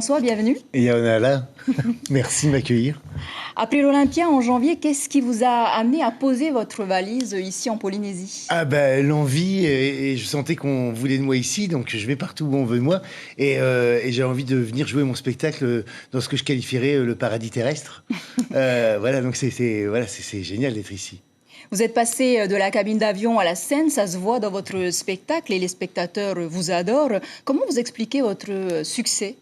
Bonsoir, bienvenue. Et là, merci de m'accueillir. Après l'Olympia en janvier, qu'est-ce qui vous a amené à poser votre valise ici en Polynésie? Ah ben l'envie, et je sentais qu'on voulait de moi ici, donc je vais partout où on veut de moi. Et j'ai envie de venir jouer mon spectacle dans ce que je qualifierais le paradis terrestre. Voilà, donc c'est génial d'être ici. Vous êtes passé de la cabine d'avion à la scène, ça se voit dans votre spectacle et les spectateurs vous adorent. Comment vous expliquez votre succès?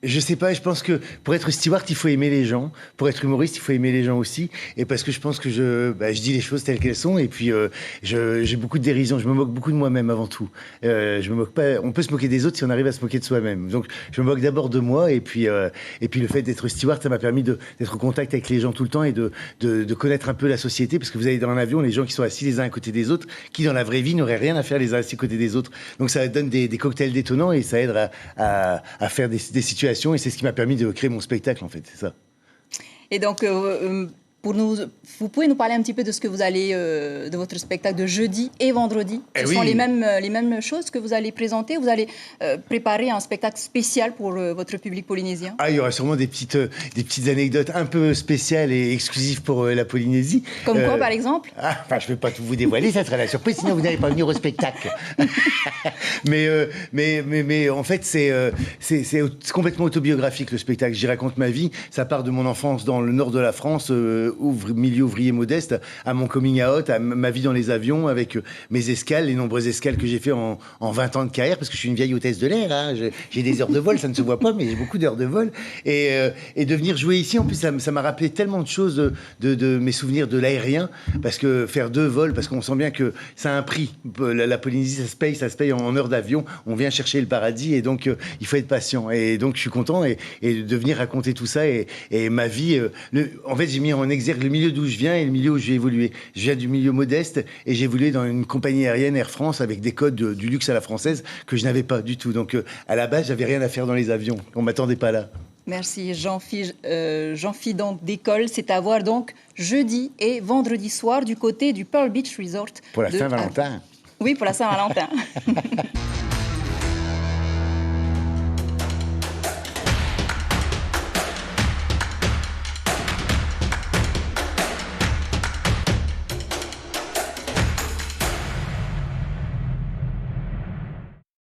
Je sais pas, je pense que pour être steward, il faut aimer les gens. Pour être humoriste, il faut aimer les gens aussi. Et parce que je pense que je dis les choses telles qu'elles sont. Et puis, j'ai beaucoup de dérision. Je me moque beaucoup de moi-même avant tout. Je me moque pas. On peut se moquer des autres si on arrive à se moquer de soi-même. Donc, je me moque d'abord de moi. Et puis le fait d'être steward, ça m'a permis d'être en contact avec les gens tout le temps et de connaître un peu la société. Parce que vous avez dans un avion les gens qui sont assis les uns à côté des autres, qui dans la vraie vie n'auraient rien à faire les uns assis à côté des autres. Donc, ça donne des cocktails détonnants et ça aide à faire des situations. Et c'est ce qui m'a permis de créer mon spectacle, en fait, c'est ça. Et donc, vous pouvez nous parler un petit peu de ce que vous allez, de votre spectacle de jeudi et vendredi. Ce sont les mêmes choses que vous allez présenter. Vous allez préparer un spectacle spécial pour votre public polynésien. Ah, il y aura sûrement des petites anecdotes un peu spéciales et exclusives pour la Polynésie. Comme quoi, par exemple? Je ne vais pas tout vous dévoiler, ça sera la surprise, sinon vous n'allez pas venir au spectacle. mais en fait, c'est complètement autobiographique, le spectacle. J'y raconte ma vie. Ça part de mon enfance dans le nord de la France, milieu ouvrier modeste, à mon coming out, à ma vie dans les avions, avec mes escales, les nombreuses escales que j'ai fait en 20 ans de carrière, parce que je suis une vieille hôtesse de l'air. Hein. J'ai des heures de vol, ça ne se voit pas, mais j'ai beaucoup d'heures de vol. Et de venir jouer ici, en plus, ça m'a rappelé tellement de choses de mes souvenirs de l'aérien, parce que faire 2 vols, parce qu'on sent bien que ça a un prix. La Polynésie, ça se paye en heures d'avion. On vient chercher le paradis, et donc il faut être patient. Et donc je suis content et de venir raconter tout ça et ma vie. En fait, j'ai mis en exergue le milieu d'où je viens et le milieu où j'ai évolué. Je viens du milieu modeste et j'ai évolué dans une compagnie aérienne, Air France, avec des codes du luxe à la française que je n'avais pas du tout. Donc à la base, j'avais rien à faire dans les avions. On m'attendait pas là. Merci Jean-Phi donc d'école. C'est à voir donc jeudi et vendredi soir du côté du Pearl Beach Resort. Pour la Saint-Valentin. Oui, pour la Saint-Valentin.